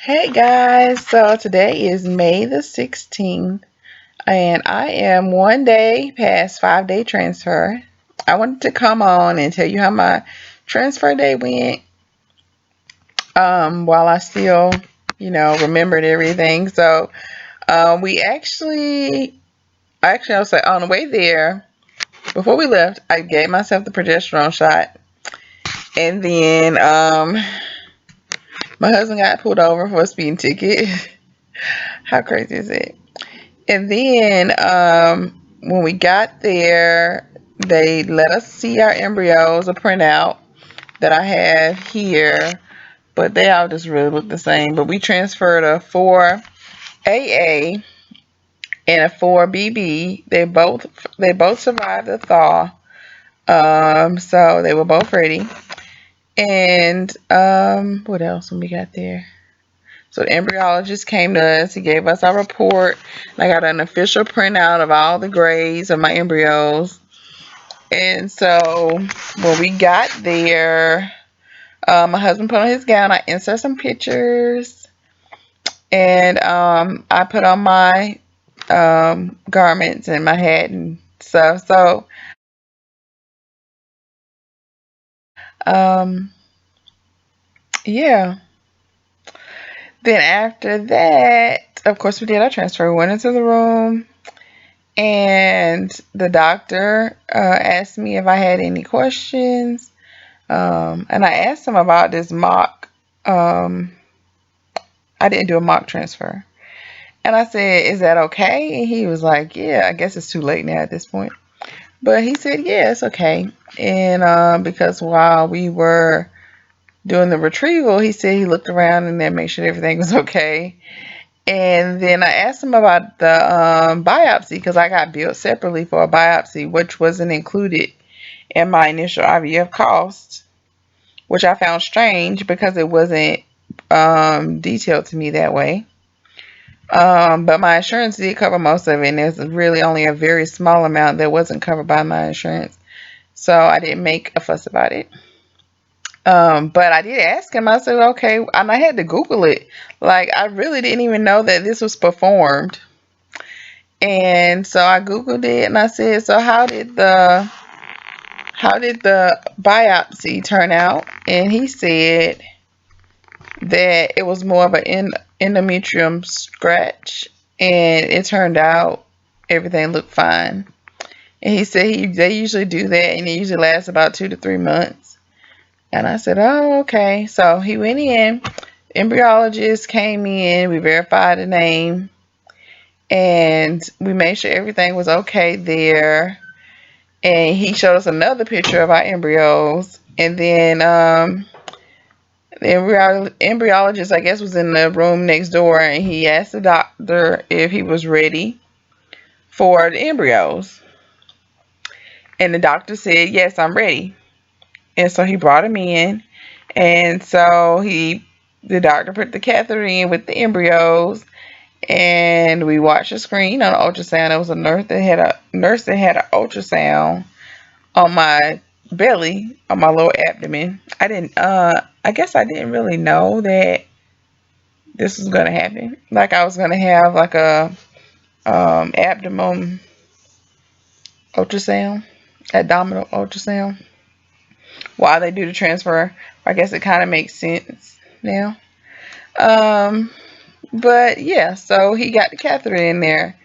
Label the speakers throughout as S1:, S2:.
S1: Hey guys, so today is May the 16th, and I am one day past 5-day transfer. I wanted to come on and tell you how my transfer day went, while I still, remembered everything. So, we actually, I was like, on the way there, before we left, I gave myself the progesterone shot, and then, my husband got pulled over for a speeding ticket. How crazy is it? And then when we got there, they let us see our embryos, a printout that I have here, but they all just really look the same. But we transferred a 4AA and a 4BB. They both survived the thaw, so they were both ready. And what else when we got there? So the embryologist came to us. He gave us our report. I got an official printout of all the grades of my embryos. And so when we got there, my husband put on his gown. I insert some pictures, and I put on my garments and my hat and stuff. So um, yeah. Then after that, of course, we did our transfer. We went into the room. And the doctor asked me if I had any questions. And I asked him about this mock. I didn't do a mock transfer. And I said, is that okay? And he was like, yeah, I guess it's too late now at this point. But he said, yeah, it's okay. And because while we were doing the retrieval, he said he looked around and then made sure everything was okay. And then I asked him about the biopsy because I got billed separately for a biopsy, which wasn't included in my initial IVF cost, which I found strange because it wasn't detailed to me that way. But my insurance did cover most of it, and there's really only a very small amount that wasn't covered by my insurance. So I didn't make a fuss about it. But I did ask him, I said, okay, and I had to Google it. Like, I really didn't even know that this was performed. And so I Googled it and I said, so how did the biopsy turn out? And he said that it was more of an endometrium scratch, and it turned out everything looked fine. And he said they usually do that, and it usually lasts about 2 to 3 months. And I said, oh, okay. So he went in, embryologist came in, we verified the name, and we made sure everything was okay there. And he showed us another picture of our embryos. And then the embryologist, I guess, was in the room next door, and he asked the doctor if he was ready for the embryos. And the doctor said, yes, I'm ready. And so he brought him in. And so the doctor put the catheter in with the embryos, and we watched the screen on the ultrasound. There was a nurse that had an ultrasound on my belly, on my lower abdomen. I guess I didn't really know that this was gonna happen. Like I was gonna have like a abdomen ultrasound, abdominal ultrasound while they do the transfer. I guess it kind of makes sense now. Um, but yeah, so he got the catheter in there,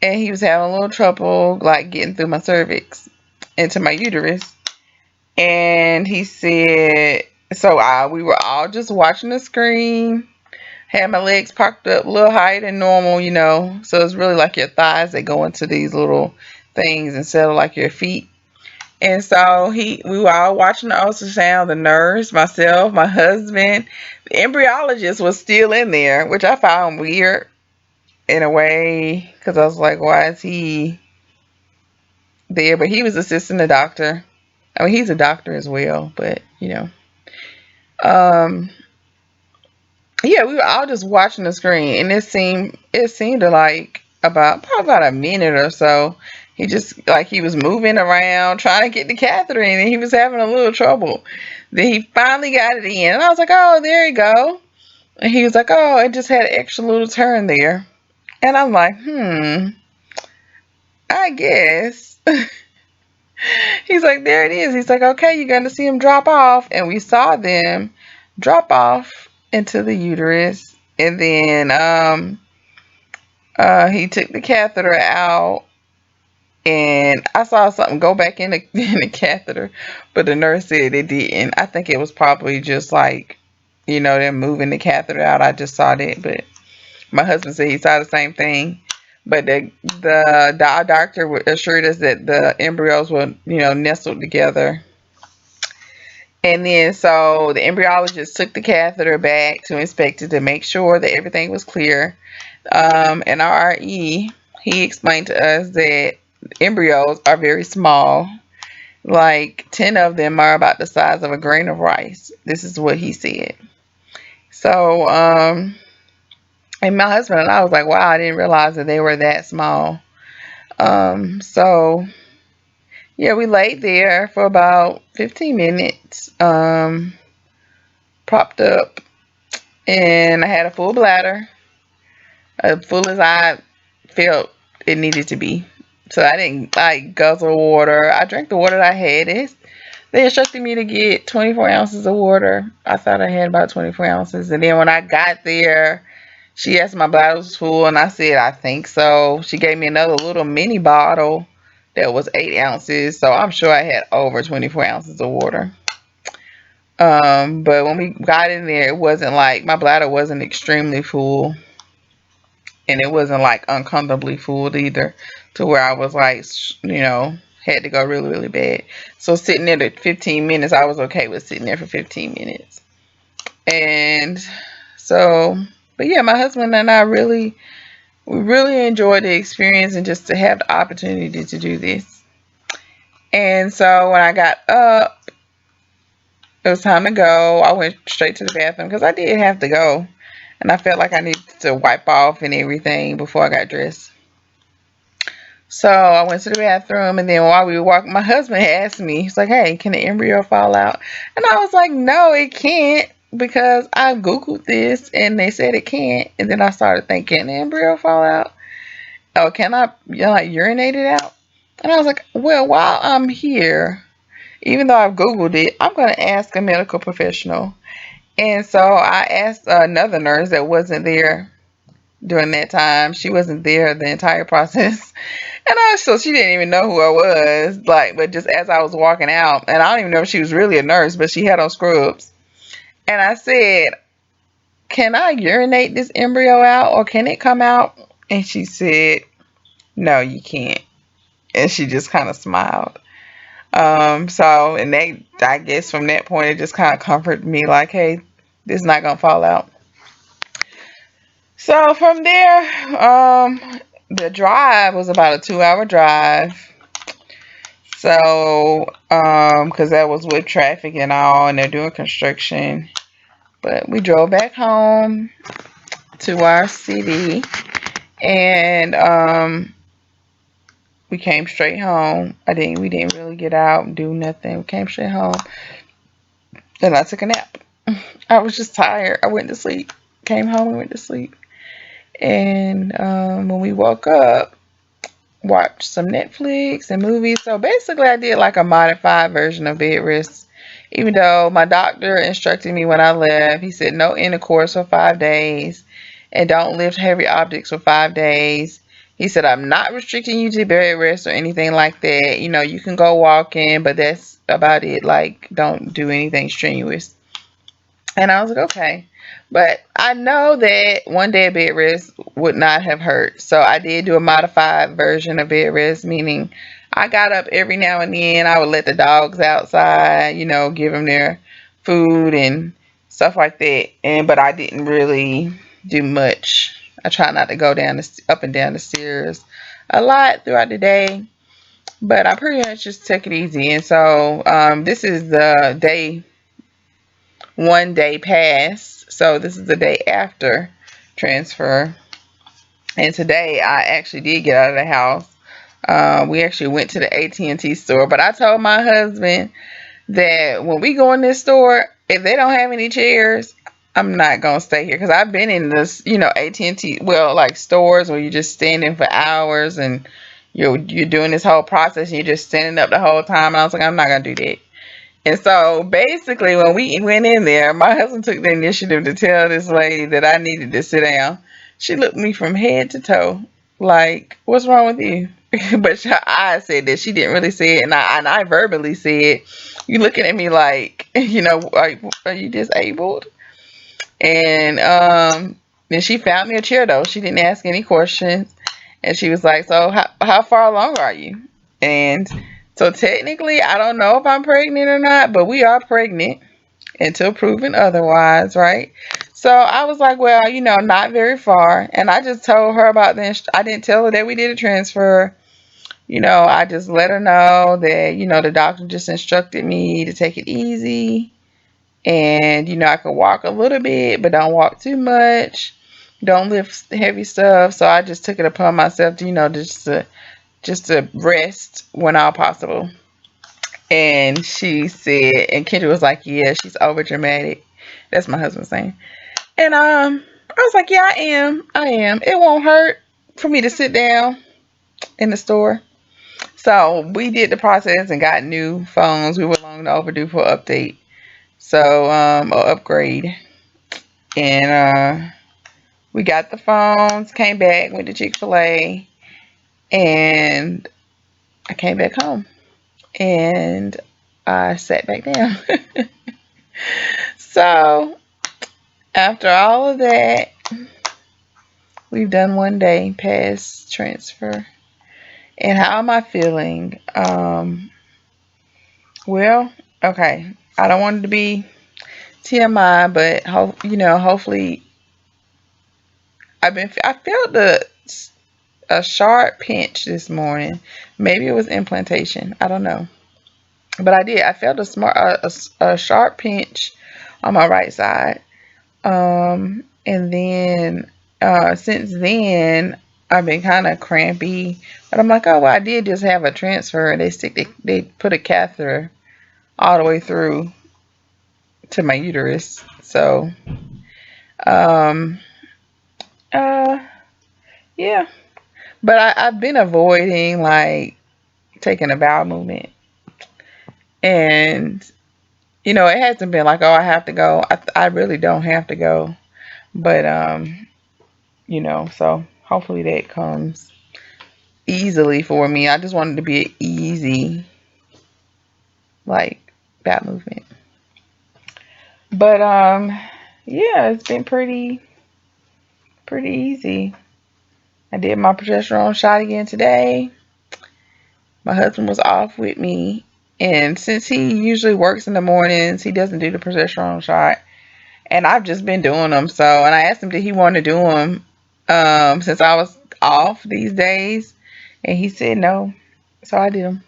S1: and he was having a little trouble like getting through my cervix into my uterus. And he said, so we were all just watching the screen. Had my legs parked up a little higher than normal, So it's really like your thighs that go into these little things instead of like your feet. And so we were all watching the ultrasound, the nurse, myself, my husband. The embryologist was still in there, which I found weird in a way because I was like, why is he there? But he was assisting the doctor. I mean, he's a doctor as well, but Um, yeah, we were all just watching the screen, and it seemed to like probably about a minute or so. He just like he was moving around trying to get the catheter in, and he was having a little trouble. Then he finally got it in, and I was like, "Oh, there you go." And he was like, oh, it just had an extra little turn there. And I'm like, I guess. He's like, there it is. He's like, okay, you're going to see him drop off. And we saw them drop off into the uterus. And then he took the catheter out. And I saw something go back in in the catheter. But the nurse said it didn't. I think it was probably just like, them moving the catheter out. I just saw that. But my husband said he saw the same thing. But the doctor assured us that the embryos were, nestled together. And then so the embryologist took the catheter back to inspect it to make sure that everything was clear. And our RE, he explained to us that embryos are very small. Like 10 of them are about the size of a grain of rice. This is what he said. So, and my husband and I was like, wow, I didn't realize that they were that small. So yeah, we laid there for about 15 minutes, propped up, and I had a full bladder, as full as I felt it needed to be. So I didn't like guzzle water. I drank the water that I had. They instructed me to get 24 ounces of water. I thought I had about 24 ounces. And then when I got there, she asked my bladder was full, and I said, I think so. She gave me another little mini bottle that was 8 ounces. So I'm sure I had over 24 ounces of water. But when we got in there, it wasn't like my bladder wasn't extremely full. And it wasn't like uncomfortably full either, to where I was like, had to go really, really bad. So sitting there at 15 minutes, I was okay with sitting there for 15 minutes. And so, but yeah, my husband and I we really enjoyed the experience and just to have the opportunity to do this. And so when I got up, it was time to go. I went straight to the bathroom because I did have to go. And I felt like I needed to wipe off and everything before I got dressed. So I went to the bathroom, and then while we were walking, my husband asked me, he's like, hey, can the embryo fall out? And I was like, no, it can't, because I Googled this and they said it can't. And then I started thinking, can the embryo fall out? Oh, can I like urinate it out? And I was like, well, while I'm here, even though I've Googled it, I'm going to ask a medical professional. And so I asked another nurse that wasn't there during that time. She wasn't there the entire process. And so she didn't even know who I was. But just as I was walking out, and I don't even know if she was really a nurse, but she had on scrubs. And I said, can I urinate this embryo out, or can it come out? And she said, no, you can't. And she just kind of smiled. And I guess from that point, it just kind of comforted me like, hey, this is not going to fall out. So from there, the drive was about a 2-hour drive. So, because that was with traffic and all, and they're doing construction. But we drove back home to our city, and we came straight home. We didn't really get out and do nothing. We came straight home. Then I took a nap. I was just tired. I went to sleep. Came home and went to sleep. And when we woke up, watched some Netflix and movies. So basically, I did like a modified version of bed rest. Even though my doctor instructed me when I left, he said no intercourse for 5 days and don't lift heavy objects for 5 days. He said, I'm not restricting you to bed rest or anything like that. You can go walking, but that's about it. Like, don't do anything strenuous. And I was like, okay. But I know that one day of bed rest would not have hurt. So I did do a modified version of bed rest, meaning I got up every now and then. I would let the dogs outside, give them their food and stuff like that. But I didn't really do much. I try not to go up and down the stairs a lot throughout the day. But I pretty much just took it easy. And so this is the day 1 day passed. So this is the day after transfer. And today I actually did get out of the house. We actually went to the AT&T store. But I told my husband that when we go in this store, if they don't have any chairs, I'm not gonna stay here because I've been in this, AT&T, well, like stores where you're just standing for hours and you're doing this whole process and you're just standing up the whole time. And I was like, I'm not gonna do that. And so basically, when we went in there, my husband took the initiative to tell this lady that I needed to sit down. She looked me from head to toe, like, "What's wrong with you?" But I said that she didn't really say it, and I verbally said, "You looking at me like, are you disabled?" And then she found me a chair though. She didn't ask any questions, and she was like, "So how far along are you?" And so technically, I don't know if I'm pregnant or not, but we are pregnant until proven otherwise, right? So I was like, well, not very far. And I just told her about this. I didn't tell her that we did a transfer. I just let her know that, the doctor just instructed me to take it easy. And, I could walk a little bit, but don't walk too much. Don't lift heavy stuff. So I just took it upon myself to, just to rest when all possible. And she said, and Kendra was like, yeah, she's over dramatic. That's my husband saying. And I was like, yeah, I am. I am. It won't hurt for me to sit down in the store. So we did the process and got new phones. We were long overdue for an update. So, or upgrade. And we got the phones, came back, went to Chick-fil-A, and I came back home. And I sat back down. So after all of that, we've done one day past transfer. And how am I feeling? Well, okay. I don't want it to be TMI, but hopefully I felt a sharp pinch this morning. Maybe it was implantation. I don't know. But I did. I felt a sharp pinch on my right side. And then since then, I've been kind of crampy. But I'm like, oh, well, I did just have a transfer. They put a catheter all the way through to my uterus. So, um, uh, yeah. But I've been avoiding like taking a bowel movement, and it hasn't been like, oh, I have to go. I really don't have to go, but so hopefully that comes easily for me. I just wanted to be an easy like bowel movement, but yeah, it's been pretty easy. I did my progesterone shot again today. My husband was off with me, and since he usually works in the mornings, he doesn't do the progesterone shot. And I've just been doing them. So, and I asked him did he want to do them since I was off these days, and he said no. So I did them.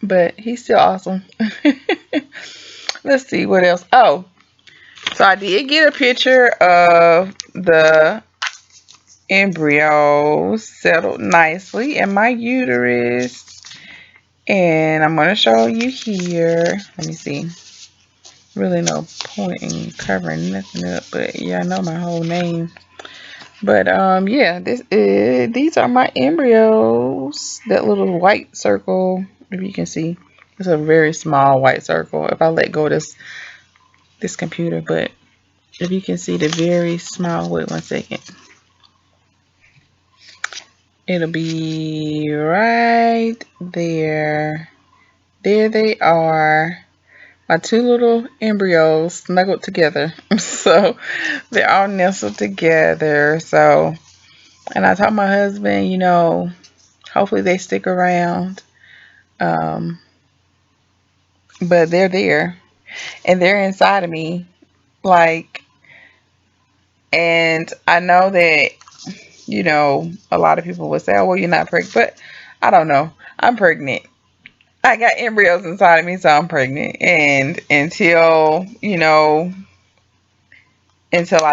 S1: But he's still awesome. Let's see what else. Oh, so I did get a picture of the embryos settled nicely in my uterus. And I'm going to show you here. Let me see. Really no point in covering nothing up, but yeah, I know my whole name. But yeah, these are my embryos. That little white circle, if you can see, it's a very small white circle. If I let go of this computer, but if you can see the very small, wait 1 second. It'll be right there. There they are. My two little embryos snuggled together. So they're all nestled together. So, and I told my husband, hopefully they stick around. But they're there and they're inside of me. Like, and I know that, a lot of people would say, oh, well, you're not pregnant. But I don't know. I'm pregnant. I got embryos inside of me, so I'm pregnant. And until I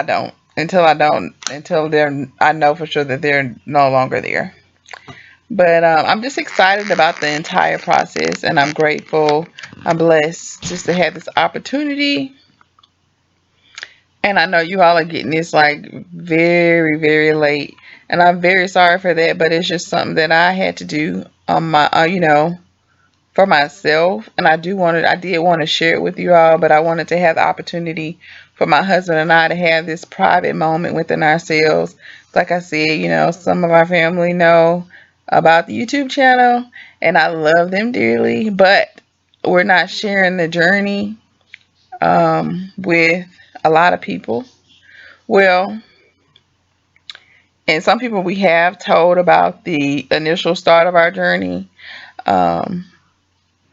S1: don't. Until I know for sure that they're no longer there. But I'm just excited about the entire process, and I'm grateful. I'm blessed just to have this opportunity And I know you all are getting this like very, very late. And I'm very sorry for that, but it's just something that I had to do on my, for myself. And I did want to share it with you all, but I wanted to have the opportunity for my husband and I to have this private moment within ourselves. Like I said, some of our family know about the YouTube channel, and I love them dearly, but we're not sharing the journey with a lot of people. Well, and some people we have told about the initial start of our journey, um,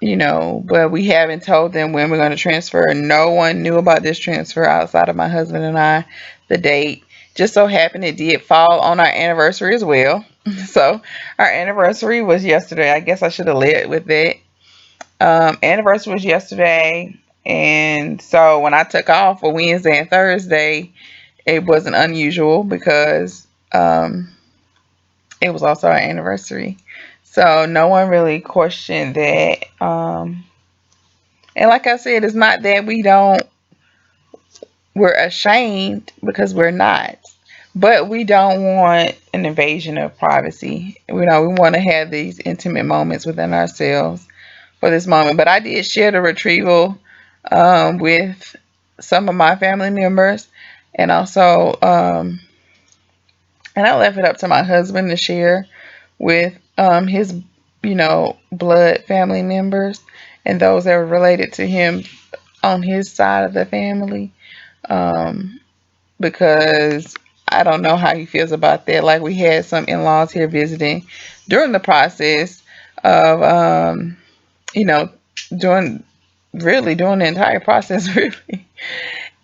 S1: but we haven't told them when we're going to transfer. No one knew about this transfer outside of my husband and I. The date just so happened it did fall on our anniversary as well. So our anniversary was yesterday. I guess I should have led with that. Anniversary was yesterday. And so when I took off for Wednesday and Thursday, it wasn't unusual because it was also our anniversary. So no one really questioned that. And like I said, it's not that we're ashamed, because we're not. But we don't want an invasion of privacy. We want to have these intimate moments within ourselves for this moment. But I did share the retrieval with some of my family members, and also, and I left it up to my husband to share with his, blood family members and those that were related to him on his side of the family, um, because I don't know how he feels about that. Like, we had some in-laws here visiting during the process of, you know, doing doing the entire process, really.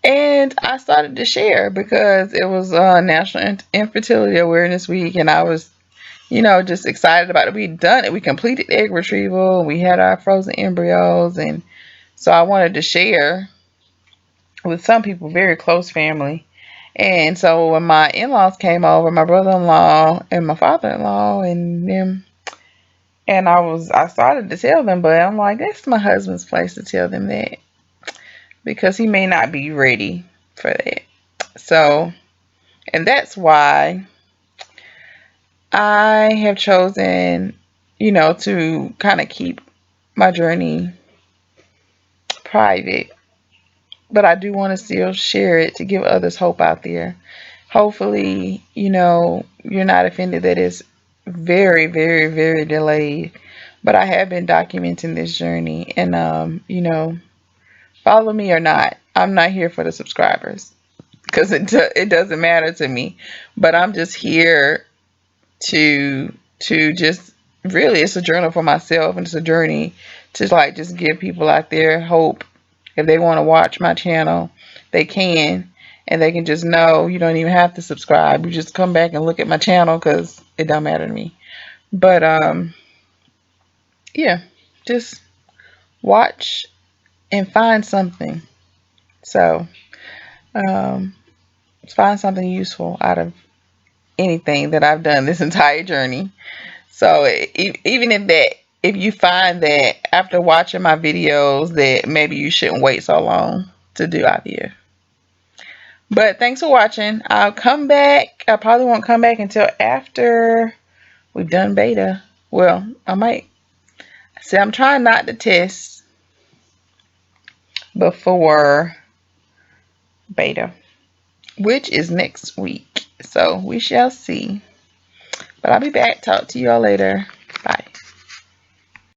S1: And I started to share because it was National Infertility Awareness Week, and I was, just excited about it. We'd done it. We completed egg retrieval. We had our frozen embryos, and so I wanted to share with some people, very close family. And so when my in-laws came over, my brother-in-law and my father-in-law and them, and I started to tell them, but I'm like, that's my husband's place to tell them that, because he may not be ready for that. So, and that's why I have chosen, to kind of keep my journey private, but I do want to still share it to give others hope out there. Hopefully, you're not offended that it's very, very, very delayed, but I have been documenting this journey, and follow me or not, I'm not here for the subscribers, because it doesn't matter to me, but I'm just here to just, really, it's a journal for myself, and it's a journey to, like, just give people out there hope. If they want to watch my channel, they can, and they can just know you don't even have to subscribe. You just come back and look at my channel, because it don't matter to me. But yeah, just watch and find something. So find something useful out of anything that I've done this entire journey. So even if you find that after watching my videos that maybe you shouldn't wait so long to do IVF. But thanks for watching. I'll come back. I probably won't come back until after we've done beta. Well, I might. See, I'm trying not to test before beta, which is next week. So we shall see. But I'll be back. Talk to you all later. Bye.